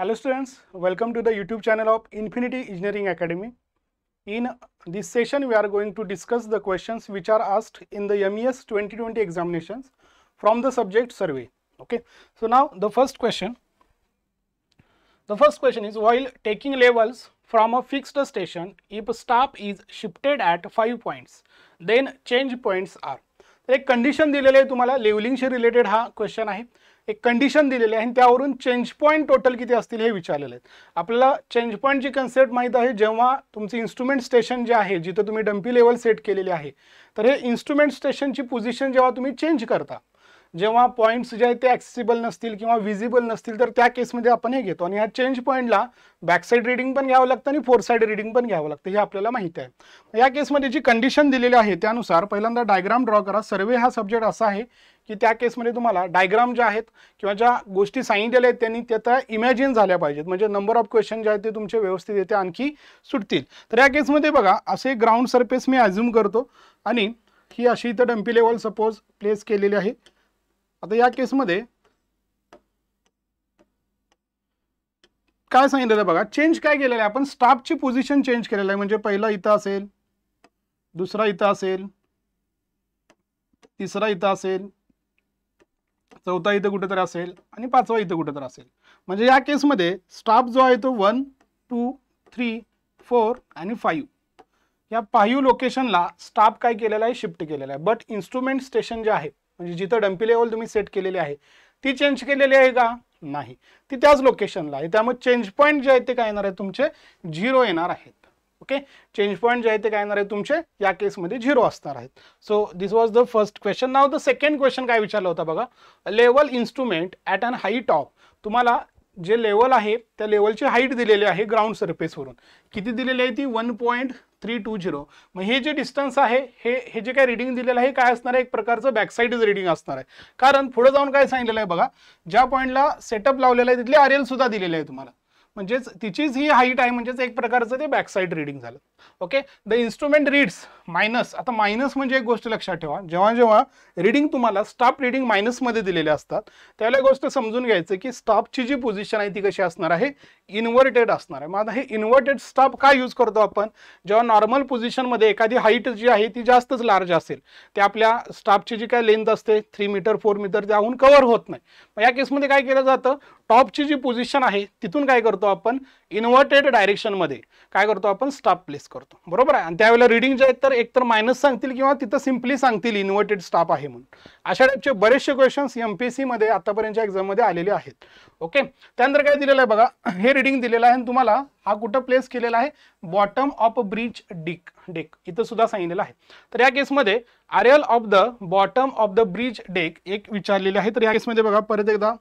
Hello students, welcome to the YouTube channel of Infinity Engineering Academy. In this session we are going to discuss the questions which are asked in the MES 2020 examinations from the subject survey. Okay, so now the first question is, while taking levels from a fixed station, if stop is shifted at 5 points, then change points are. तर एक condition दिलेली आहे तुम्हाला, लेवलिंगशी related हा question आहे. एक condition दिलेली आहे आणि त्यावरून चेंज पॉइंट टोटल किती असतील हे विचारलेले आहेत. आपल्याला चेंज पॉइंटची कन्सेप्ट माहित आहे. जेव्हा तुमचे इन्स्ट्रुमेंट स्टेशन जे आहे, जिथे तुम्ही डम्पी लेवल सेट केलेले आहे, तर हे इन्स्ट्रुमेंट स्टेशनची पोझिशन जेव्हा तुम्ही चेंज करता, जेव्हा पॉइंट्स जे आहेत ते ॲक्सेसिबल नसतील किंवा विजिबल नसतील, तर त्या केसमध्ये आपण हे घेतो. आणि ह्या चेंज पॉइंटला बॅक साईड रीडिंग पण घ्यावं लागतं आणि फोर साईड रीडिंग पण घ्यावं लागतं, हे आपल्याला माहिती आहे. या केसमध्ये जी कंडिशन दिलेली आहे त्यानुसार पहिल्यांदा डायग्राम ड्रॉ करा. सर्वे हा सब्जेक्ट असा आहे की त्या केसमध्ये तुम्हाला डायग्राम ज्या आहेत किंवा ज्या गोष्टी सांगितलेल्या आहेत त्यांनी त्या इमॅजिन झाल्या पाहिजेत, म्हणजे नंबर ऑफ क्वेश्चन जे आहेत ते तुमचे व्यवस्थित येते आणखी सुटतील. तर या केसमध्ये बघा, असे ग्राउंड सरफेस मी अज्युम करतो आणि ही अशी इथं डम्पी लेवल सपोज प्लेस केलेली आहे. आता या केसमध्ये काय सांगितलेलं आहे बघा, चेंज काय केलेलं आहे आपण, स्टाफची पोझिशन चेंज केलेलं आहे. म्हणजे पहिला इथं असेल, दुसरा इथं असेल, तिसरा इथं असेल, चौथा इथं कुठेतरी असेल आणि पाचवा इथं कुठेतरी असेल. म्हणजे या केसमध्ये स्टाफ जो आहे तो 1, 2, 3, 4 आणि 5 या 5 लोकेशनला स्टाफ काय केलेला आहे, शिफ्ट केलेला आहे. बट इन्स्ट्रुमेंट स्टेशन जे आहे, म्हणजे जिथं डम्पी लेवल तुम्ही सेट केलेली आहे ती चेंज केलेली आहे का, नाही, ती त्याच लोकेशनला आहे. त्यामुळे चेंज पॉईंट जे आहेत ते काय येणार आहे, तुमचे 0 येणार आहेत. ओके, चेंज पॉईंट जे आहे ते काय येणार आहे तुमचे या केसमध्ये 0 असणार आहेत. So this was the first question. Now the second question काय विचारलं होता बघा, level instrument at an height of, तुम्हाला जे लेवल आहे त्या लेवलची हाईट दिलेली आहे ग्राउंड सरफेसवरून. किती दिलेली आहे ती 1.320. मग हे जे डिस्टन्स आहे, हे जे काय रिडिंग दिलेलं आहे काय असणार आहे, एक प्रकारचं बॅकसाईड रिडिंग असणार आहे. कारण पुढे जाऊन काय सांगितलेलं आहे बघा, ज्या पॉईंटला सेटअप लावलेला आहे तिथले RL सुद्धा दिलेले आहे तुम्हाला, म्हणजेच तिचीच ही हाईट आहे, म्हणजेच एक प्रकारचं ते बॅकसाईड रिडिंग झालं. Okay, the instrument reads minus. आता मायनस म्हणजे एक गोष्ट लक्षात ठेवा, जेव्हा रिडिंग तुम्हाला स्टाफ रिडिंग मायनसमध्ये दिलेले असतात त्यावेळेला गोष्ट समजून घ्यायचं की स्टाफची जी पोझिशन आहे ती कशी असणार आहे, इन्व्हर्टेड असणार आहे. मग आता हे इन्व्हर्टेड स्टाफ काय यूज करतो आपण, जेव्हा नॉर्मल पोझिशनमध्ये एखादी हाईट जी आहे ती जास्तच लार्ज असेल, ते आपल्या स्टाफची जी काय लेंथ असते 3 मीटर 4 मीटर त्याहून कव्हर होत नाही. मग या केसमध्ये काय केलं जातं, टॉपची जी पोझिशन आहे तिथून काय करतो आपण, इन्व्हर्टेड डायरेक्शनमध्ये काय करतो आपण, स्टाफ प्लेस करतो. बरोबर आहे. आणि त्यावेळेला रिडिंग जे आहेत तर एकतर मायनस सांगतील किंवा तिथं सिम्पली सांगतील इन्व्हर्टेड स्टाफ आहे म्हणून. अशा टाईपचे बरेचसे क्वेश्चन्स MPSC मध्ये आतापर्यंतच्या एक्झाममध्ये आलेले आहेत. ओके, त्यानंतर काय दिलेलं आहे बघा, हे रिडिंग दिलेलं आहे आणि तुम्हाला हा कुठं प्लेस केलेला आहे, बॉटम ऑफ ब्रिज डेक इथं सुद्धा सांगितलेलं आहे. तर या केसमध्ये RL of the bottom of the bridge deck एक विचारलेले आहे. तर या केसमध्ये बघा परत एकदा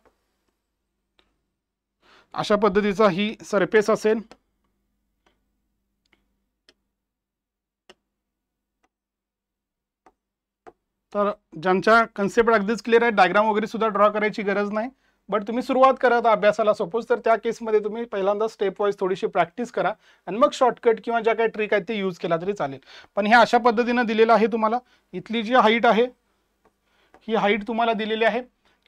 अशा पद्धतीचा ही सरफेस असेल. तर ज्यांच्या कन्सेप्ट अगदीच क्लिअर आहे, डायग्राम वगैरे सुद्धा ड्रॉ करायची गरज नाही. बट तुम्ही सुरुवात करत अभ्यासाला सपोज, तर त्या केसमध्ये तुम्ही पहिल्यांदा स्टेप वाईज थोडीशी प्रॅक्टिस करा आणि मग शॉर्टकट किंवा ज्या काही ट्रिक आहेत ते यूज केला तरी चालेल. पण हे अशा पद्धतीनं दिलेलं आहे तुम्हाला. इथली जी हाईट आहे ही हाईट तुम्हाला दिलेली आहे,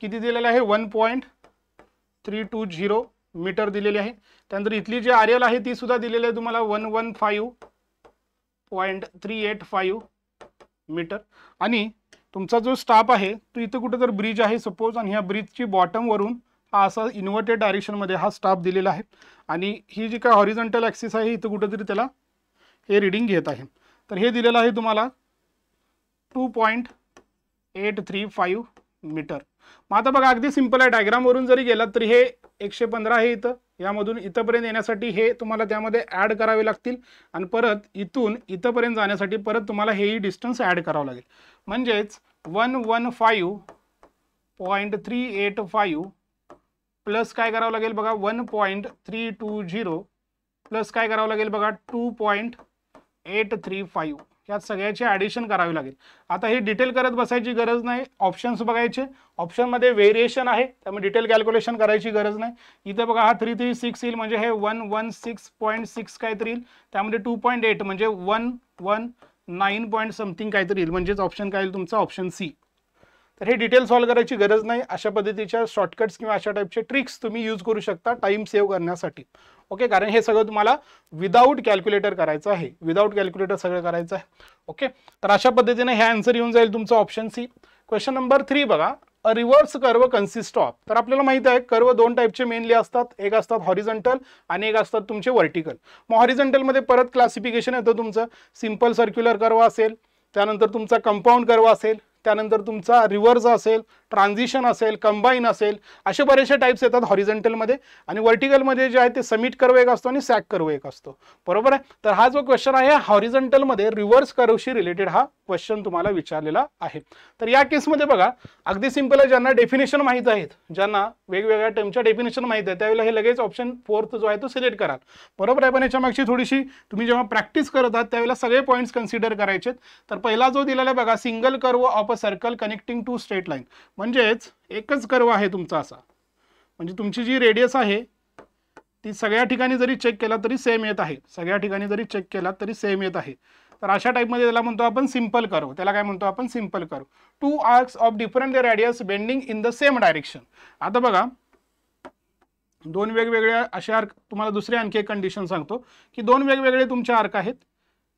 किती दिलेली आहे, 1.320 मीटर दिलेली आहे. त्यानंतर इथली जी RL आहे ती सुद्धा दिलेली आहे तुम्हाला 115.385 मीटर. आणि तुमचा जो स्टाफ आहे तो इथं कुठं तर ब्रिज आहे सपोज, आणि ह्या ब्रिजची बॉटम वरून हा असा इन्व्हर्टेड डायरेक्शनमध्ये हा स्टाफ दिलेला आहे. आणि ही जी काय हॉरिझॉन्टल ॲक्सिस आहे इथं कुठंतरी त्याला हे रिडिंग घेत आहे. तर हे दिलेलं आहे तुम्हाला 2.835 मीटर. मग आता बघा अगदी सिंपल आहे, डायग्रामवरून जरी गेलात तरी हे 115 आहे इथं, यामधून इथंपर्यंत येण्यासाठी हे तुम्हाला त्यामध्ये ॲड करावे लागतील आणि परत इथून इथंपर्यंत जाण्यासाठी परत तुम्हाला हेही डिस्टन्स ॲड करावं लागेल. म्हणजेच 115.385 प्लस काय करावं लागेल बघा, 1.320 प्लस काय करावं लागेल बघा, 2.835. यात सगळ्याचे ॲडिशन करावे लागेल. आता हे डिटेल करत बसायची गरज नाही, ऑप्शन्स बघायचे, ऑप्शनमध्ये व्हेरिएशन आहे त्यामुळे डिटेल कॅल्क्युलेशन करायची गरज नाही. इथं बघा हा 336 येईल, म्हणजे हे 116.6 काहीतरी येईल, त्यामध्ये 2.8 म्हणजे 119 पॉईंट समथिंग काहीतरी येईल, म्हणजेच ऑप्शन काय येईल तुमचा, ऑप्शन C. तर हे डिटेल सॉल्व्ह करायची गरज नाही. अशा पद्धतीच्या शॉर्टकट्स किंवा अशा टाईपचे ट्रिक्स तुम्ही यूज करू शकता टाइम सेव्ह करण्यासाठी. ओके, कारण हे सगळं तुम्हाला विदाऊट कॅल्क्युलेटर करायचं आहे, विदाऊट कॅल्क्युलेटर सगळं करायचं आहे. ओके, तर अशा पद्धतीने हे आन्सर येऊन जाईल तुमचा ऑप्शन सी. क्वेश्चन नंबर 3 बघा, अ रिव्हर्स कर्व कन्सिस्ट ऑफ. तर आपल्याला माहिती आहे कर्व दोन टाईपचे मेनली असतात, एक असतात हॉरिझॉन्टल आणि एक असतात तुमचे व्हर्टिकल. मग हॉरिझॉन्टल मध्ये परत क्लासिफिकेशन येतं तुमचं, सिंपल सर्क्युलर कर्व असेल, त्यानंतर तुमचा कंपाऊंड कर्व असेल, त्यानंतर तुमचा रिव्हर्स असेल, ट्रान्झिशन असेल, कंबाईन असेल, असे बरेचसे टाइप्स येतात हॉरिझॉन्टलमध्ये. आणि व्हर्टिकलमध्ये जे आहे ते समिट कर्व एक असतो आणि सॅक कर्व एक असतो. बरोबर आहे. तर हा जो क्वेश्चन आहे हॉरिझॉन्टलमध्ये रिव्हर्स कर्वशी रिलेटेड हा क्वेश्चन तुम्हाला विचारलेला आहे. तर या केसमध्ये बघा अगदी सिंपल आहे, ज्यांना डेफिनेशन माहीत आहेत, ज्यांना वेगवेगळ्या टर्मच्या डेफिनेशन माहीत आहे, त्यावेळेला हे लगेच ऑप्शन 4 जो आहे तो सिलेक्ट कराल. बरोबर आहे. पण याच्या मागची थोडीशी तुम्ही जेव्हा प्रॅक्टिस करत आहात त्यावेळेला सगळे पॉईंट्स कन्सिडर करायचे. तर पहिला जो दिलेला आहे बघा, single curve of a circle connecting two straight line, म्हणजेच एकच कर्व आहे तुमचा असा, म्हणजे तुमची जी रेडियस आहे ती सगळ्या ठिकाणी जरी चेक केला तरी सेम येत आहे, सगळ्या ठिकाणी जरी चेक केला तरी सेम येत आहे. तर अशा टाईपमध्ये त्याला म्हणतो आपण सिंपल कर्व. त्याला काय म्हणतो आपण? Simple curve. Two arcs of different radius bending in the same direction. आता बघा दोन वेगवेगळ्या असे आर्क, तुम्हाला दुसरी आणखी एक कंडिशन सांगतो की दोन वेगवेगळे तुमचे आर्क आहेत,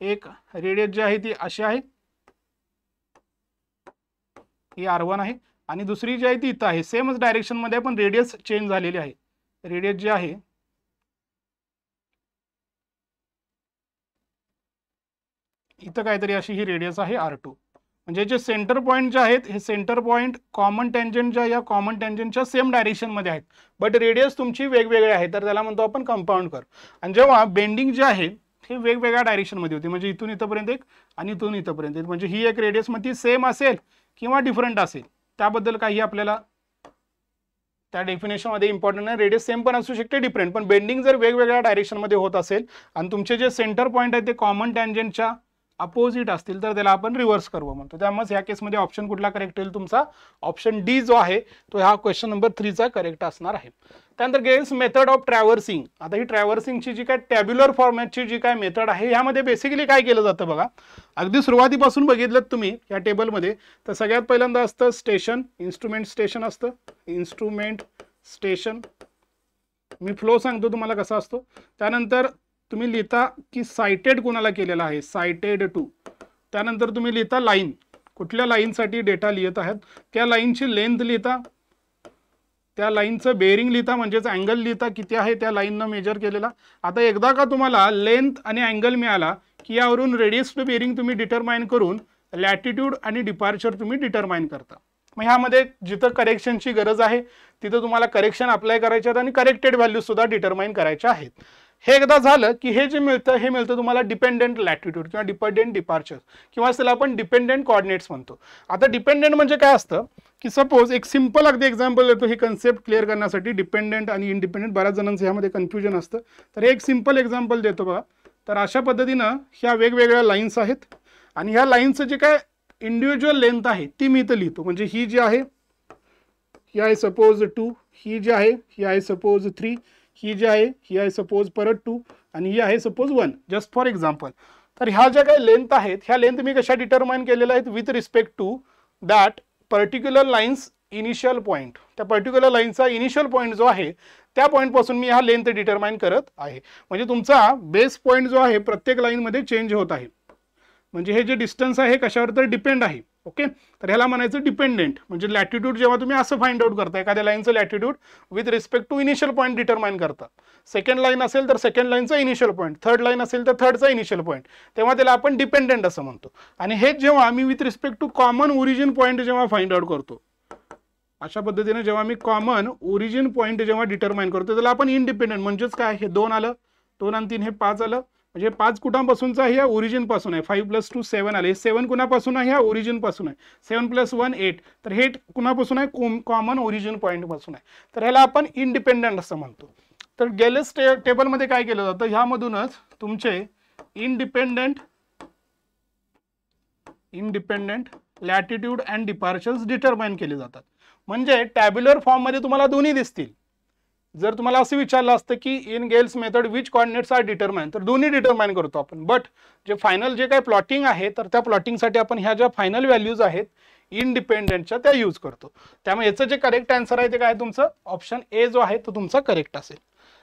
एक रेडियस जी आहे ती अशी आहे, ही R1 आहे, आणि दुसरी जी आहे ती इथं आहे, सेमच डायरेक्शन मध्ये पण रेडियस चेंज झालेली आहे. रेडियस जी आहे इथं काहीतरी अशी ही रेडियस आहे R2. म्हणजे जे सेंटर पॉईंट जे आहेत हे सेंटर पॉईंट कॉमन टँजंटच्या या कॉमन टँजंटच्या सेम डायरेक्शन मध्ये आहेत, बट रेडियस तुमची वेगवेगळी आहे, तर त्याला म्हणतो आपण कंपाऊंड कर्व. आणि जेव्हा बेंडिंग जे आहे हे वेगवेगळ्या डायरेक्शन मध्ये होती, म्हणजे इथून इथपर्यंत एक आणि इथून इथपर्यंत एक, म्हणजे ही एक रेडियस मध्ये सेम असेल किंवा डिफरंट असेल, त्याबद्दल काही आपल्याला त्या डेफिनेशन मध्ये इम्पॉर्टंट आहे. रेडियस सेम पण असू शकते, डिफरंट, पण बेंडिंग जर वेगवेगळ्या डायरेक्शन मध्ये होत असेल आणि तुमचे जे सेंटर पॉईंट आहे ते कॉमन टँजंटच्या अपोजिट असतील तर त्याला आपण रिव्हर्स कर्व म्हणतो. त्यामुळे या केसमध्ये ऑप्शन कुठला करेक्ट होईल तुमचा? ऑप्शन डी जो आहे तो हा क्वेश्चन नंबर 3 चा करेक्ट असणार आहे. त्यानंतर गेल्स मेथड ऑफ ट्रॅव्हर्सिंग. आता ही ट्रॅव्हर्सिंगची जी काय टॅब्युलर फॉर्मॅटची जी काय मेथड आहे यामध्ये बेसिकली काय केलं जातं बघा, अगदी सुरुवातीपासून बघितलं तुम्ही या टेबलमध्ये, तर सगळ्यात पहिल्यांदा असतं स्टेशन, इन्स्ट्रुमेंट स्टेशन असतं, इन्स्ट्रुमेंट स्टेशन. मी फ्लो सांगतो तुम्हाला कसा असतो. त्यानंतर तुम्ही लिहिता की साइटेड कोणाला केलेला आहे, साइटेड टू. त्यानंतर तुम्ही लिहिता लाईन, कुठल्या लाईनसाठी डेटा लिहित आहात त्या लाईनची लेंथ लिहिता, त्या लाईनचं बेअरिंग लिहिता, म्हणजेच अँगल लिहिता किती आहे त्या लाईननं मेजर केलेला. आता एकदा का तुम्हाला लेंथ आणि अँगल मिळाला की यावरून रेडियस टू बेअरिंग तुम्ही डिटरमाइन करून लॅटिट्यूड आणि डिपार्चर तुम्ही डिटरमाइन करता. मग ह्यामध्ये जिथं करेक्शनची गरज आहे तिथं तुम्हाला करेक्शन अप्लाय करायचे आहेत आणि करेक्टेड व्हॅल्यू सुद्धा डिटरमाइन करायच्या आहेत. हे एकदा झालं की हे जे मिळतं हे मिळतं तुम्हाला डिपेंडेंट लॅटिट्यूड किंवा डिपेंडेंट डिपार्चर किंवा त्याला आपण डिपेंडेंट कोऑर्डिनेट्स म्हणतो. आता डिपेंडेंट म्हणजे काय असतं की सपोज एक सिंपल अगदी एक्झाम्पल देतो, ही कन्सेप्ट क्लिअर करण्यासाठी. डिपेंडेंट आणि इंडिपेंडेंट बऱ्याच जणांचं ह्यामध्ये कन्फ्युजन असतं, तर एक सिंपल एक्झाम्पल देतो बघा. तर अशा पद्धतीनं ह्या वेगवेगळ्या लाईन्स आहेत आणि ह्या लाईनचं जे काय इंडिव्हिज्युअल लेंथ आहे ती मी इथं लिहितो. म्हणजे ही जी आहे ही आहे सपोज 2, ही जी आहे ही आहे सपोज 3, ही जी आहे ही आहे सपोज परत 2 आणि ही आहे सपोज 1, जस्ट फॉर एक्झाम्पल. तर ह्या ज्या काही लेंथ आहेत ह्या लेंथ मी कशा डिटरमाइन केलेल्या आहेत, with respect to that particular lines initial point. त्या पर्टिक्युलर लाईनचा इनिशियल पॉईंट जो आहे त्या पॉईंटपासून मी हा लेंथ डिटरमाइन करत आहे. म्हणजे तुमचा बेस पॉईंट जो आहे प्रत्येक लाईनमध्ये चेंज होत आहे, म्हणजे हे जे डिस्टन्स आहे कशावर तर डिपेंड आहे. ओके, तर ह्याला म्हणायचं डिपेंडेंट. म्हणजे लॅटिट्यूड जेव्हा तुम्ही असं फाइंड आउट करता एखाद्या लाईनचं latitude with respect to initial point determine करता. सेकंड लाईन असेल तर सेकंड लाईनचा इनिशियल पॉईंट, थर्ड लाईन असेल तर थर्डचा इनिशियल पॉईंट, तेव्हा त्याला आपण डिपेंडेंट असं म्हणतो. आणि हे जेव्हा आम्ही with respect to common origin point जेव्हा फाइंड आउट करतो, अशा पद्धतीने जेव्हा मी कॉमन ओरिजिन पॉईंट जेव्हा डिटरमाइन करतो त्याला आपण इंडिपेंडेंट, म्हणजेच काय, हे 2 आलं, 2 आणि 3 हे 5 आलं, म्हणजे 5 कुठापासूनचा आहे, या ओरिजिन पासून आहे. 5 + 2 7 आले, 7 कुणापासून आहे, या ओरिजिन पासून आहे. 7 + 1 8, तर हे कुणापासून आहे, कॉमन ओरिजिन पॉईंट पासून आहे. तर ह्याला आपण इंडिपेंडेंट असं म्हणतो. तर गेलेस टेबलमध्ये काय केलं जातं, ह्यामधूनच तुमचे independent latitude and departures determine केले जातात. म्हणजे टॅब्युलर फॉर्ममध्ये तुम्हाला दोन्ही दिसतील. जर तुम्हाला असं विचारलं असतं की in Gale's method which coordinates are determine, तर दोन्ही डिटरमाइन करतो आपण. बट जे फायनल जे काही प्लॉटिंग आहे तर त्या प्लॉटिंगसाठी आपण ह्या ज्या फायनल व्हॅल्यूज आहेत इंडिपेंडेंटच्या त्या यूज करतो. त्यामुळे याचं जे करेक्ट आन्सर आहे ते काय तुमचं ऑप्शन ए जो आहे तो तुमचा करेक्ट असेल.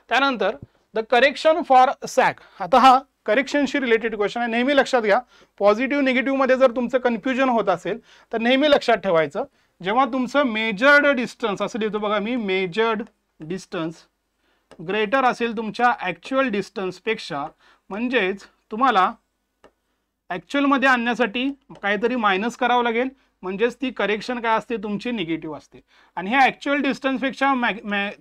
त्यानंतर द करेक्शन फॉर सॅग. आता हा करेक्शनशी रिलेटेड क्वेश्चन आहे. नेहमी लक्षात घ्या, पॉझिटिव्ह निगेटिव्ह मध्ये जर तुमचं कन्फ्युजन होत असेल तर नेहमी लक्षात ठेवायचं, जेव्हा तुमचं मेजर्ड डिस्टन्स असं लिहितो बघा मी, मेजर्ड डिस्टन्स ग्रेटर असेल तुमच्या ॲक्च्युअल डिस्टन्सपेक्षा, म्हणजेच तुम्हाला ॲक्च्युअलमध्ये आणण्यासाठी काहीतरी मायनस करावं लागेल, म्हणजेच ती करेक्शन काय असते तुमची निगेटिव्ह असते. आणि ह्या ॲक्च्युअल डिस्टन्सपेक्षा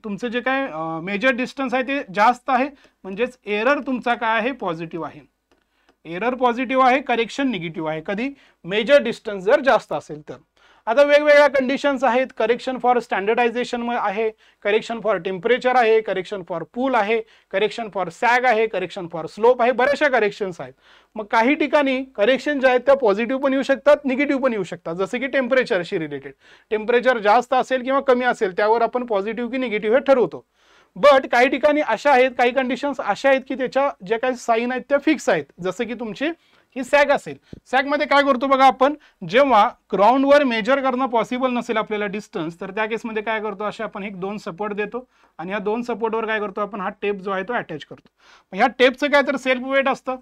तुमचं जे काय मेजर डिस्टन्स आहे ते जास्त आहे, म्हणजेच एरर तुमचा काय आहे पॉझिटिव्ह आहे. एरर पॉझिटिव्ह आहे, करेक्शन निगेटिव्ह आहे कधी मेजर डिस्टन्स जर जास्त असेल तर. आता वेगवेगळ्या कंडिशन्स आहेत. करेक्शन फॉर स्टँडर्डायझेशन आहे, करेक्शन फॉर टेम्परेचर आहे, करेक्शन फॉर पूल आहे, करेक्शन फॉर सॅग आहे, करेक्शन फॉर स्लोप आहे, बऱ्याचशा करेक्शन्स आहेत. मग काही ठिकाणी करेक्शन ज्या आहेत त्या पॉझिटिव्ह पण येऊ शकतात, निगेटिव्ह पण येऊ शकतात. जसे की टेम्परेचरशी रिलेटेड, टेम्परेचर जास्त असेल किंवा कमी असेल त्यावर आपण पॉझिटिव्ह की निगेटिव्ह हे ठरवतो. बट काही ठिकाणी अशा आहेत, काही कंडिशन्स अशा आहेत की त्याच्या ज्या काही साईन आहेत त्या फिक्स आहेत. जसं की तुमची ही सॅग असेल, सॅग मध्ये काय करतो बघा आपण, जेव्हा ग्राउंडवर मेजर करणं पॉसिबल नसेल आपल्याला डिस्टन्स, तर त्या केसमध्ये काय करतो, अशा आपण एक 2 सपोर्ट देतो आणि ह्या 2 सपोर्टवर काय करतो आपण, हा टेप जो आहे तो अटॅच करतो. ह्या टेपचं काय तर सेल्फ वेट असतं,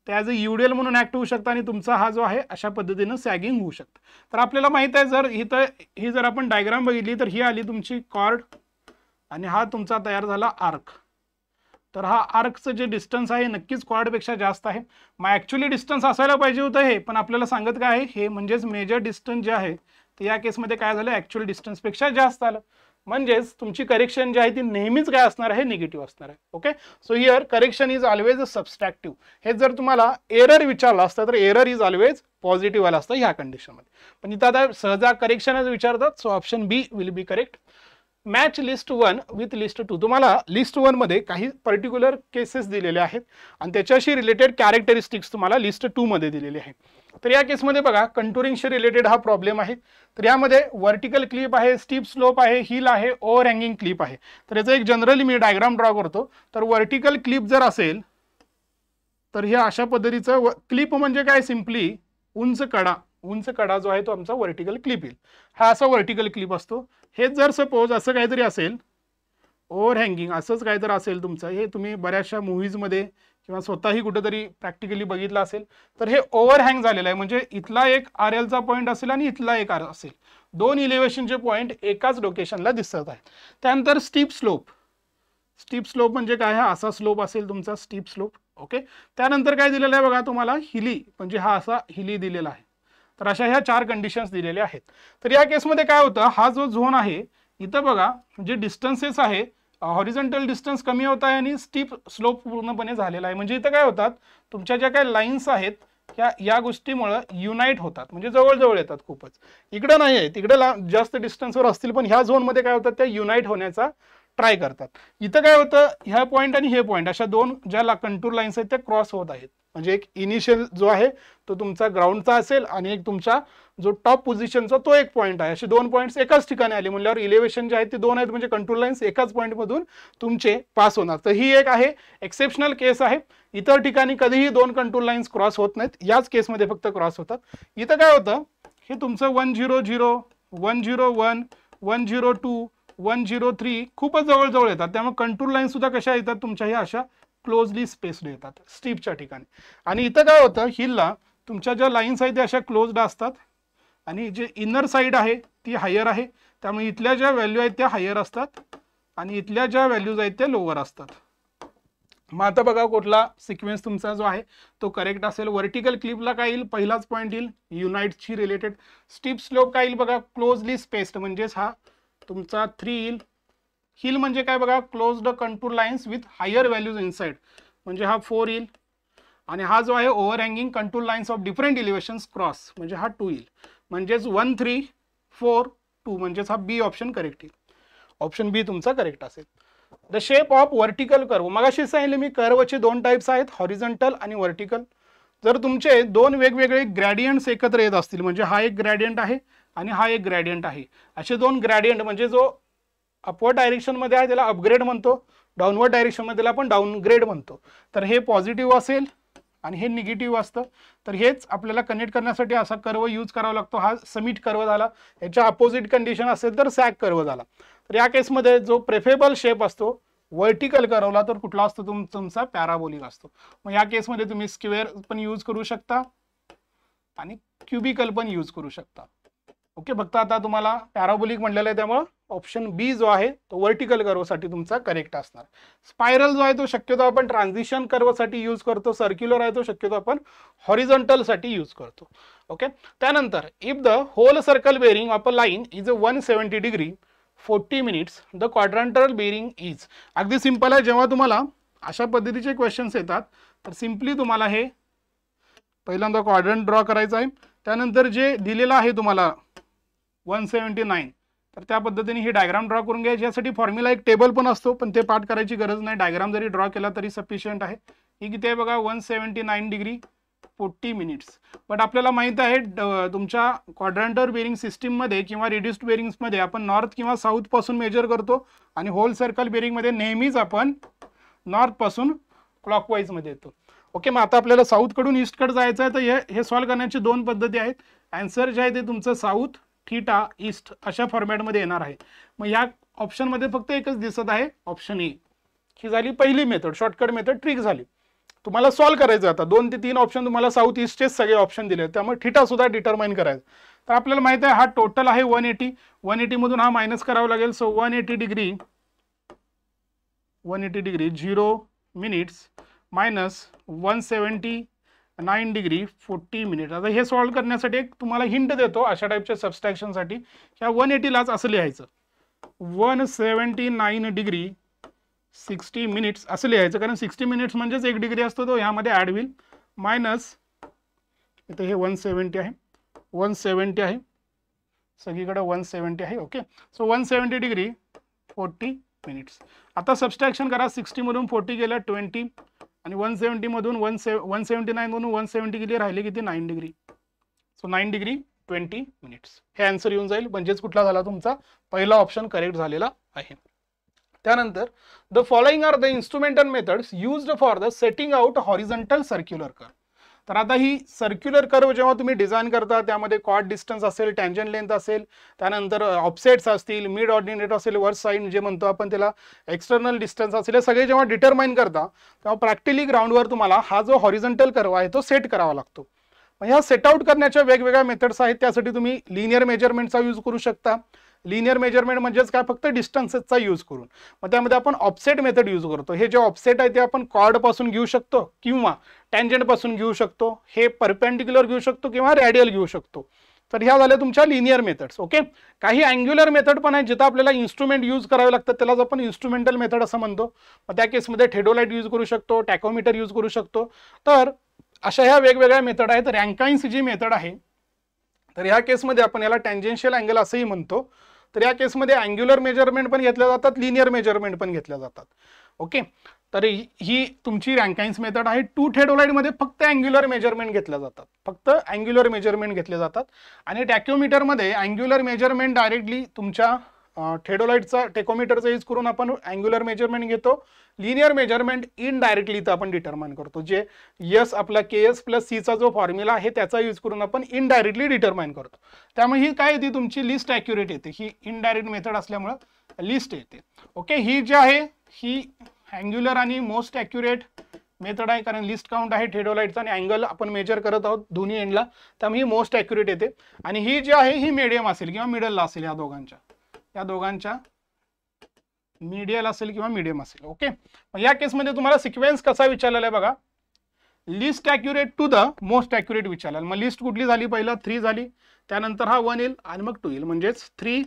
ते ॲज अ युडिएल म्हणून ऍक्ट होऊ शकतं आणि तुमचा हा जो आहे अशा पद्धतीनं सॅगिंग होऊ शकतं. तर आपल्याला माहित आहे, जर ही जर आपण डायग्राम बघितली तर ही आली तुमची कॉर्ड आणि हा तुमचा तयार झाला आर्क. तर हा आर्कचं जे डिस्टन्स आहे नक्कीच कॉर्डपेक्षा जास्त आहे. मग ॲक्च्युअली डिस्टन्स असायला पाहिजे होतं हे, पण आपल्याला सांगत काय आहे हे, म्हणजेच मेजर डिस्टन्स जे आहे ते या केसमध्ये काय झालं, ॲक्च्युअल डिस्टन्सपेक्षा जास्त आलं. म्हणजेच तुमची करेक्शन जी आहे ती नेहमीच काय असणार आहे, निगेटिव्ह असणार आहे. Okay, so here correction is always subtractive. हे जर तुम्हाला एरर विचारलं असतं तर एरर इज ऑलवेज पॉझिटिव्ह आलं असतं ह्या कंडिशनमध्ये. पण इथं आता सहजा करेक्शनच विचारतात, so option B will be correct. Match list 1 with list 2. तुम्हाला लिस्ट 1 मध्ये काही पर्टिक्युलर केसेस दिलेले आहेत आणि त्याच्याशी रिलेटेड कॅरेक्टरिस्टिक्स तुम्हाला लिस्ट 2 मध्ये दिलेले आहे. तर या केसमध्ये बघा कंटुरिंगशी रिलेटेड हा प्रॉब्लेम आहे. तर यामध्ये व्हर्टिकल क्लिप आहे, स्टीप स्लोप आहे, हिल आहे, ओव्हर हँगिंग क्लिप आहे. तर याचा एक जनरली मी डायग्राम ड्रॉ करतो. तर व्हर्टिकल क्लिप जर असेल तर हे अशा पद्धतीचं क्लिप म्हणजे काय, सिम्पली उंच कडा जो आहे तो आमचा व्हर्टिकल क्लिप येईल. हा असा व्हर्टिकल क्लिप असतो. हे जर सपोज असं काहीतरी असेल, ओव्हर हँगिंग असंच काहीतरी असेल तुमचं, हे तुम्ही बऱ्याचशा मूव्हीजमध्ये किंवा स्वतःही कुठेतरी प्रॅक्टिकली बघितलं असेल, तर हे ओव्हर हँग झालेलं आहे. म्हणजे इथला एक RLचा पॉईंट असेल आणि इथला एक R असेल, 2 इलेव्हेशनचे पॉईंट एकाच लोकेशनला दिसत आहेत. त्यानंतर स्टीप स्लोप म्हणजे काय, हा असा स्लोप असेल तुमचा स्टीप स्लोप. ओके, त्यानंतर काय दिलेलं आहे बघा तुम्हाला, हिली म्हणजे हा असा हिली दिलेला आहे. तर अशा ह्या 4 कंडिशन्स दिलेल्या आहेत. तर या केसमध्ये काय होतं, हा जो झोन आहे इथं बघा जे डिस्टन्सेस आहे, हॉरिझॉन्टल डिस्टन्स कमी होत आहे आणि स्टीप स्लोप पूर्णपणे झालेला आहे. म्हणजे इथं काय होतात, तुमच्या ज्या काही लाईन्स आहेत या गोष्टीमुळे युनाइट होतात, म्हणजे जवळजवळ येतात खूपच. इकडं नाही आहे, तिकडे जास्त डिस्टन्सवर असतील, पण ह्या झोनमध्ये काय होतात, त्या युनाइट होण्याचा ट्राय करतात. इथं काय होतं, ह्या पॉईंट आणि हे पॉईंट अशा 2 ज्या कंटूर लाईन्स आहेत त्या क्रॉस होत आहेत. म्हणजे एक इनिशियल जो आहे तो तुमचा ग्राउंडचा असेल आणि एक तुमचा जो टॉप पोझिशनचा तो एक पॉईंट आहे. असे 2 पॉईंट्स एकाच ठिकाणी आले म्हणल्यावर इलेव्हेशन जे आहेत ते 2 आहेत, म्हणजे कंटूर लाईन्स एकाच पॉईंटमधून तुमचे पास होणार. तर ही एक आहे एक्सेप्शनल केस आहे. इतर ठिकाणी कधीही 2 कंटूर लाईन्स क्रॉस होत नाहीत, याच केसमध्ये फक्त क्रॉस होतात. इथं काय होतं, हे तुमचं 100, 101, 102, 103 खूपच जवळजवळ येतात. त्यामुळे कंटूर लाईन सुद्धा कशा येतात तुमच्या, ह्या अशा क्लोजली स्पेस्ड येतात स्टीपच्या ठिकाणी. आणि इथं काय होतं, हिलला तुमच्या ज्या लाईन्स आहेत त्या अशा क्लोज्ड असतात आणि जे इनर साईड आहे ती हायर आहे. त्यामुळे इथल्या ज्या व्हॅल्यू आहेत त्या हायर असतात आणि इथल्या ज्या व्हॅल्यूज आहेत त्या लोअर असतात. मग आता बघा कुठला सिक्वेन्स तुमचा जो आहे तो करेक्ट असेल. व्हर्टिकल क्लिपला काय येईल, पहिलाच पॉईंट येईल युनाइटशी रिलेटेड. स्टीप स्लोप काय येईल बघा, क्लोजली स्पेस्ड म्हणजेच हा तुमचा 3 येईल. हिल म्हणजे काय बघा, closed contour lines with higher values inside म्हणजे हा 4 येईल. आणि हा जो आहे over hanging contour lines of different elevations cross म्हणजे हा 2 येईल. म्हणजेच 1, 3, 4, 2 म्हणजेच हा बी ऑप्शन करेक्ट येईल. ऑप्शन बी तुमचा करेक्ट असेल. The shape of vertical curve, मगाशी सांगितले मी कर्वचे 2 टाइप्स आहेत, हॉरिझॉन्टल आणि व्हर्टिकल. जर तुमचे 2 वेगवेगळे ग्रॅडियंट्स एकत्र येत असतील, म्हणजे हा एक ग्रॅडियंट आहे आणि हा एक ग्रॅडियंट आहे, असे 2 ग्रॅडियंट म्हणजे जो अपवर्ड डायरेक्शन मध्ये आहे त्याला अपग्रेड म्हणतो, डाऊनवर्ड डायरेक्शन मध्ये त्याला आपण डाऊनग्रेड म्हणतो. तर हे पॉझिटिव्ह असेल आणि हे निगेटिव्ह असतं. तर हेच आपल्याला कनेक्ट करण्यासाठी असा कर्व यूज करावा लागतो. हा समिट कर्व झाला. याच्या अपोजिट कंडिशन असेल तर सॅग कर्व झाला. तर या केसमध्ये जो प्रेफरेबल शेप असतो व्हर्टिकल कर्वला तर कुठला असतो तुमचा पॅराबोलिक असतो. मग या केसमध्ये तुम्ही स्क्वेअर पण यूज करू शकता आणि क्युबिकल पण यूज करू शकता. ओके, फक्त आता तुम्हाला पॅराबोलिक म्हणलेलं आहे त्यामुळे ऑप्शन बी जो आहे तो व्हर्टिकल कर्वसाठी तुमचा करेक्ट असणार. स्पायरल जो आहे तो शक्यतो आपण ट्रान्झिशन कर्वसाठी यूज करतो. सर्क्युलर आहे तो शक्यतो आपण हॉरिझॉन्टल साठी यूज करतो. ओके, त्यानंतर if the whole circle bearing of a line is 170 degree 40 minutes the quadrantal bearing is. अगदी सिंपल आहे. जेव्हा तुम्हाला अशा पद्धतीचे क्वेश्चन्स येतात तर सिंपली तुम्हाला हे पहिल्यांदा क्वाड्रंट ड्रॉ करायचं आहे. त्यानंतर जे दिलेलं आहे तुम्हाला 179 तर त्या पद्धतीने ही डायग्राम ड्रॉ करून घ्यायची. यासाठी फॉर्म्युला एक टेबल पण असतो पण ते पाठ करायची गरज नाही. डायग्राम जरी ड्रॉ केला तरी सफिशियंट आहे. ही किती आहे बघा 179 डिग्री 40 मिनिट्स. बट आपल्याला माहित आहे तुमच्या क्वाड्रंटल बेरिंग सिस्टीममध्ये किंवा रिड्युस्ड बेरिंग्समध्ये आपण नॉर्थ किंवा साऊथ पासून मेजर करतो आणि होल सर्कल बेरिंगमध्ये नेहमीच आपण नॉर्थ पासून क्लॉकवाईज मध्ये येतो. ओके, मग आता आपल्याला साऊथ कडून ईस्ट कडे जायचं आहे. तर हे सॉल्व्ह करण्याची दोन पद्धती आहेत. आन्सर जे आहे ते तुमचं साऊथ थीटा ईस्ट अशा फॉर्मॅटमध्ये येणार आहे. मग या ऑप्शनमध्ये फक्त एकच दिसत आहे ऑप्शन ए. ही झाली पहिली मेथड, शॉर्टकट मेथड, ट्रिक झाली. तुम्हाला सॉल्व्ह करायचं आता 2 ते 3 ऑप्शन तुम्हाला साऊथ ईस्टचे सगळे ऑप्शन दिले त्यामुळे थीटा सुद्धा डिटरमाइन करायचं. तर आपल्याला माहिती आहे हा टोटल आहे 180 मधून हा मायनस करावा लागेल. So 180 degree 0 minutes minus 179 degree 40 minute. आता हे सॉल्व्ह करण्यासाठी एक तुम्हाला हिंट देतो अशा टाईपच्या सबस्ट्रॅक्शनसाठी. ह्या 180लाच असं लिहायचं 179 डिग्री 60 मिनिट्स असं लिहायचं कारण 60 मिनिट्स म्हणजेच 1 डिग्री असतो तो ह्यामध्ये ॲड होईल. मायनस इथे हे 170 आहे 170 आहे सगळीकडे 170 आहे. Okay, so 170 degree 40 minutes. आता सबस्ट्रॅक्शन करा. 60 मधून 40 गेलं 20 आणि 170 मधून 179 मधून 170 गेली राहिले किती 9 डिग्री. सो 9 डिग्री 20 मिनिट्स हे आन्सर येऊन जाईल. म्हणजेच कुठला झाला तुमचा पहिला ऑप्शन करेक्ट झालेला आहे. त्यानंतर the following are the instrumental methods used for the setting out horizontal circular curve. तर आता ही सर्क्युलर कर्व जेव्हा तुम्ही डिझाईन करता त्यामध्ये कॉर्ड डिस्टन्स असेल, टँजंट लेंथ असेल, त्यानंतर ऑफसेट्स असतील, मिड ऑर्डिनेट असेल, वर्स साईड जे म्हणतो आपण त्याला एक्सटर्नल डिस्टन्स असेल, हे सगळे जेव्हा डिटरमाइन करता तेव्हा प्रॅक्टिकली ग्राउंडवर तुम्हाला हा जो हॉरिझॉन्टल कर्व आहे तो सेट करावा लागतो. ह्या सेट आउट करण्याच्या वेगवेगळ्या मेथड्स आहेत. त्यासाठी तुम्ही लिनियर मेजरमेंटचा यूज करू शकता. लिनियर मेजरमेंट म्हणजेच काय फक्त डिस्टन्सेसचा यूज करून. मग त्यामध्ये आपण ऑफसेट मेथड यूज करतो. हे जे ऑफसेट आहे ते आपण कॉर्ड पासून घेऊ शकतो किंवा टँजंट पासून घेऊ शकतो. हे परपेंडिक्युलर घेऊ शकतो किंवा रॅडियल घेऊ शकतो. तर ह्या झाल्या तुमच्या लिनियर मेथड्स. ओके, काही अँग्युलर मेथड पण आहेत जिथं आपल्याला इन्स्ट्रुमेंट यूज करावे लागतात त्यालाच आपण इन्स्ट्रुमेंटल मेथड असं म्हणतो. मग त्या केसमध्ये थेडोलाइट यूज करू शकतो, टॅकोमीटर यूज करू शकतो. तर अशा ह्या वेगवेगळ्या मेथड आहेत. रँकाइन्स जी मेथड आहे तर ह्या केसमध्ये आपण याला टँजेन्शियल अँगल असंही म्हणतो. तर या केसमध्ये अँग्युलर मेजरमेंट पण घेतल्या जातात, लिनियर मेजरमेंट पण घेतल्या जातात. ओके, तर ही तुमची रँकाइन्स मेथड आहे. टू थेडोलाइटमध्ये फक्त अँग्युलर मेजरमेंट घेतल्या जातात, फक्त अँग्युलर मेजरमेंट घेतले जातात. आणि टॅक्योमीटरमध्ये अँग्युलर मेजरमेंट डायरेक्टली तुमच्या थेडोलाइटचा टेकोमीटरचा यूज करून आपण अँग्युलर मेजरमेंट घेतो. लिनियर मेजरमेंट इनडायरेक्टली इथं आपण डिटरमाइन करतो. जे यस आपला KS + C चा जो फॉर्म्युला आहे त्याचा यूज करून आपण इनडायरेक्टली डिटरमाइन करतो. त्यामुळे ही काय येते तुमची लिस्ट ॲक्युरेट येते. ही इनडायरेक्ट मेथड असल्यामुळे लिस्ट येते. ओके, ही जी आहे ही अँग्युलर आणि मोस्ट ॲक्युरेट मेथड आहे कारण लिस्ट काउंट आहे थेडोलाइटचा आणि अँगल आपण मेजर करत आहोत दोन्ही एंडला. त्यामुळे ही मोस्ट ॲक्युरेट येते. आणि ही जी आहे ही मीडियम असेल किंवा मिडलला असेल. या दोघांच्या मीडियल असेल किंवा मीडियम असेल. ओके, या केसमध्ये तुम्हाला सिक्वेन्स कसा विचारलेला आहे बघा. Least accurate to the most accurate विचारलेला. मग लिस्ट कुठली झाली पहिला 3 झाली, त्यानंतर हा 1 येईल आणि मग 2 येईल. म्हणजेच 3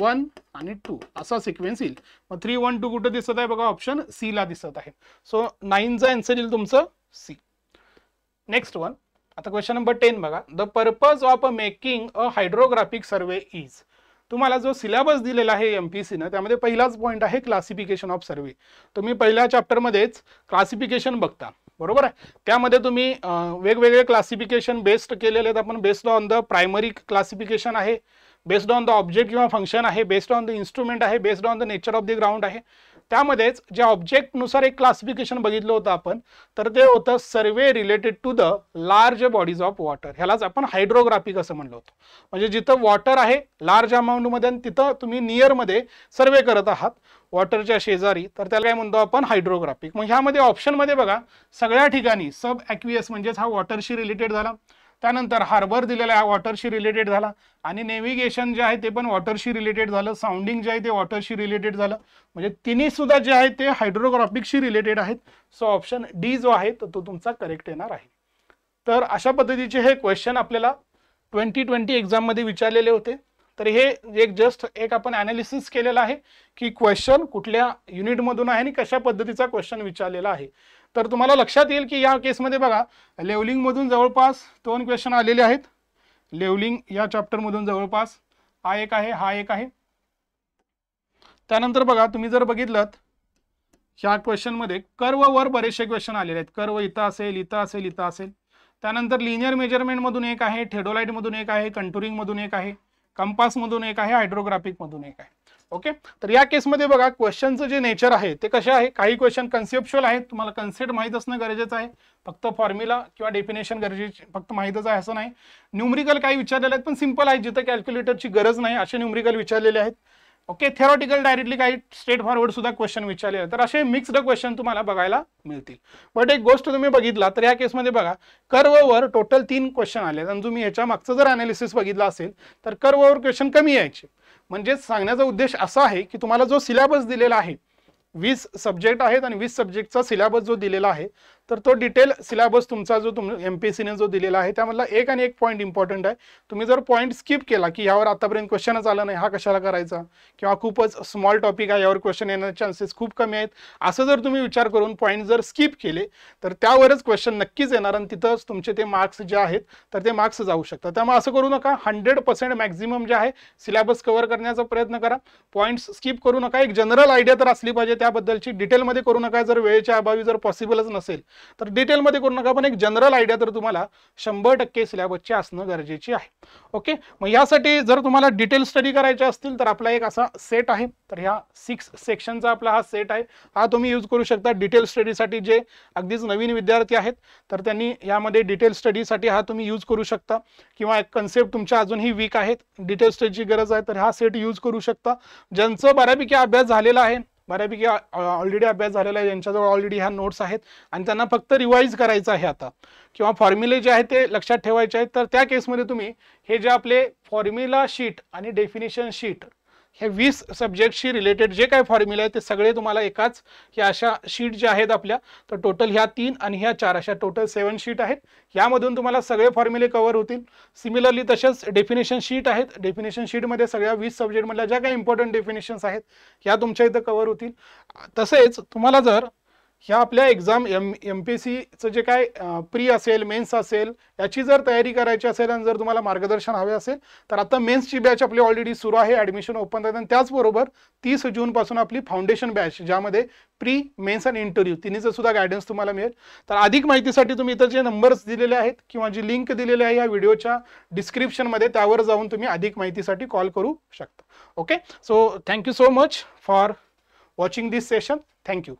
1 आणि 2 असा सिक्वेन्स येईल. मग 3 1 2 कुठं दिसत आहे बघा ऑप्शन सी ला दिसत आहे. सो 9चा आन्सर येईल तुमचं सी. नेक्स्ट वन, आता क्वेश्चन नंबर 10 बघा. The purpose of making a hydrographic survey is. तुम्हाला जो सिलेबस दिलेला आहे MPSCनं त्यामध्ये पहिलाच पॉईंट आहे क्लासिफिकेशन ऑफ सर्वे. तुम्ही पहिल्या चॅप्टरमध्येच क्लासिफिकेशन बघता बरोबर आहे. त्यामध्ये तुम्ही वेगवेगळे क्लासिफिकेशन बेस्ड केलेले आहेत. आपण based on the primary classification आहे, बेस्ड ऑन द ऑब्जेक्ट किंवा फंक्शन आहे, बेस्ड ऑन द इन्स्ट्रुमेंट आहे, based on the nature of the ground आहे. त्यामध्येच ज्या ऑब्जेक्टनुसार एक क्लासिफिकेशन बघितलं होतं आपण, तर ते होतं survey related to the large bodies of water. ह्यालाच आपण हायड्रोग्राफिक असं म्हणलं होतं. म्हणजे जिथं वॉटर आहे लार्ज अमाऊंटमध्ये आणि तिथं तुम्ही नियरमध्ये सर्वे करत आहात वॉटरच्या शेजारी, तर त्याला काय म्हणतो आपण हायड्रोग्राफिक. मग ह्यामध्ये ऑप्शनमध्ये बघा सगळ्या ठिकाणी सब ॲक्वियस म्हणजेच हा वॉटरशी रिलेटेड झाला, त्यानंतर हार्बर दिलेला आहे वॉटरशी रिलेटेड झाला, आणि नेव्हिगेशन जे आहे ते पण वॉटरशी रिलेटेड झालं, साऊंडिंग जे आहे ते वॉटरशी रिलेटेड झालं. म्हणजे तिन्ही सुद्धा जे आहे ते हायड्रोग्राफिकशी रिलेटेड आहेत. सो ऑप्शन डी जो आहे तो तुमचा करेक्ट येणार आहे. तर अशा पद्धतीचे हे क्वेश्चन आपल्याला 2020 एक्झाममध्ये विचारलेले होते. तर हे एक आपण ॲनालिसिस केलेलं आहे की क्वेश्चन कुठल्या युनिटमधून आहे आणि कशा पद्धतीचा क्वेश्चन विचारलेला आहे. तर तुम्हाला लक्षात येईल की या केसमध्ये बघा लेवलिंगमधून जवळपास 2 क्वेश्चन आलेले आहेत. लेवलिंग या चॅप्टरमधून जवळपास हा एक आहे, हा एक आहे. त्यानंतर बघा तुम्ही जर बघितलं ह्या क्वेश्चनमध्ये कर्ववर बरेचसे क्वेश्चन आलेले आहेत. कर्व इथं असेल, इथं असेल, इथं असेल. त्यानंतर लिनियर मेजरमेंटमधून एक आहे, थेडोलाइटमधून एक आहे, कंटुरिंगमधून एक आहे, कंपासमधून एक आहे, हायड्रोग्राफिकमधून एक आहे. ओके. तर या केसमध्ये बघा क्वेश्चनचं जे नेचर आहे ते कसे आहे. काही क्वेश्चन कन्सेप्च्युअल आहेत, तुम्हाला कन्सेप्ट माहीत असणं गरजेचं आहे. फक्त फॉर्म्युला किंवा डेफिनेशन गरजेची फक्त माहीतच आहे असं नाही. न्यूमरिकल काही विचारलेले आहेत पण सिंपल आहेत, जिथं कॅल्क्युलेटरची गरज नाही असे न्यूमरिकल विचारलेले आहेत. ओके. थेरॉटिकल डायरेक्टली काही स्ट्रेट फॉरवर्ड सुद्धा क्वेश्चन विचारले आहेत. तर असे मिक्स्ड क्वेश्चन तुम्हाला बघायला मिळतील. बट एक गोष्ट तुम्ही बघितला तर या केसमध्ये बघा कर्ववर टोटल 3 क्वेश्चन आले आणि तुम्ही ह्याच्या मागचं जर अनालिसिस बघितला असेल तर कर्ववर क्वेश्चन कमी यायचे. म्हणजे सांगण्याचा उद्देश असा आहे की तुम्हाला जो सिलेबस दिलेला आहे 20 सब्जेक्ट आहेत आणि 20 सब्जेक्टचा सिलेबस जो दिलेला आहे तर तो डिटेल सिलेबस तुमचा जो MPSCने जो दिलेला आहे त्यामधला एक आणि एक पॉईंट इम्पॉर्टंट आहे. तुम्ही जर पॉईंट स्किप केला की यावर आतापर्यंत क्वेश्चनच आला नाही, हा कशाला करायचा, किंवा खूपच स्मॉल टॉपिक आहे यावर क्वेश्चन येण्याचे चान्सेस खूप कमी आहेत, असं जर तुम्ही विचार करून पॉईंट जर स्किप केले तर त्यावरच क्वेश्चन नक्कीच येणार आणि तिथंच तुमचे ते मार्क्स जे आहेत तर ते मार्क्स जाऊ शकतात. त्यामुळे असं करू नका. 100% मॅक्झिमम जे आहे सिलेबस कव्हर करण्याचा प्रयत्न करा. पॉईंट्स स्किप करू नका. एक जनरल आयडिया तर असली पाहिजे त्याबद्दलची, डिटेलमध्ये करू नका. जर वेळेच्या अभावी जर पॉसिबलच नसेल तर डिटेलमध्ये करू नका, पण एक जनरल आयडिया तर तुम्हाला 100% सिलेबसची असणं गरजेची आहे. ओके. मग यासाठी जर तुम्हाला डिटेल स्टडी करायचे असतील तर आपला एक असा सेट आहे. तर ह्या 6 सेक्शनचा आपला हा सेट आहे. हा तुम्ही यूज करू शकता डिटेल स्टडीसाठी. जे अगदीच नवीन विद्यार्थी आहेत तर त्यांनी यामध्ये डिटेल स्टडीसाठी हा तुम्ही यूज करू शकता, किंवा एक कन्सेप्ट तुमच्या अजूनही वीक आहेत, डिटेल स्टडीची गरज आहे तर हा सेट यूज करू शकता. ज्यांचं बऱ्यापैकी अभ्यास झालेला आहे, बऱ्यापैकी ऑलरेडी अभ्यास झालेला आहे, ज्यांच्याजवळ ऑलरेडी ह्या नोट्स आहेत आणि त्यांना फक्त रिवाईज करायचं आहे आता, किंवा फॉर्म्युले जे आहेत ते लक्षात ठेवायचे आहेत, तर त्या केसमध्ये तुम्ही हे जे आपले फॉर्म्युला शीट आणि डेफिनेशन शीट हे 20 सब्जेक्टशी रिलेटेड जे काही फॉर्म्युला आहेत ते सगळे तुम्हाला एकाच ह्या अशा शीट ज्या आहेत आपल्या, तर टोटल ह्या 3 आणि ह्या 4 अशा टोटल 7 शीट आहेत. यामधून तुम्हाला सगळे फॉर्म्युले कव्हर होतील. सिमिलरली तसेच डेफिनेशन शीट आहेत. डेफिनेशन शीटमध्ये सगळ्या 20 सब्जेक्टमधल्या ज्या काही इम्पॉर्टंट डेफिनेशन्स आहेत ह्या तुमच्या इथं कव्हर होतील. तसेच तुम्हाला जर ह्या आपल्या एक्झाम MPSCचं जे काय प्री असेल, मेन्स असेल, याची जर तयारी करायची असेल आणि जर तुम्हाला मार्गदर्शन हवे असेल तर आता मेन्सची बॅच आपली ऑलरेडी सुरू आहे, ॲडमिशन ओपन आहे. आणि त्याचबरोबर 30 जूनपासून आपली फाउंडेशन बॅच, ज्यामध्ये प्री, मेन्स आणि इंटरव्ह्यू तिन्हीचं सुद्धा गायडन्स तुम्हाला मिळेल. तर अधिक माहितीसाठी तुम्ही इथं जे नंबर्स दिलेले आहेत किंवा जी लिंक दिलेली आहे या व्हिडिओच्या डिस्क्रिप्शनमध्ये, त्यावर जाऊन तुम्ही अधिक माहितीसाठी कॉल करू शकता. Okay. So thank you so much for watching this session. Thank you.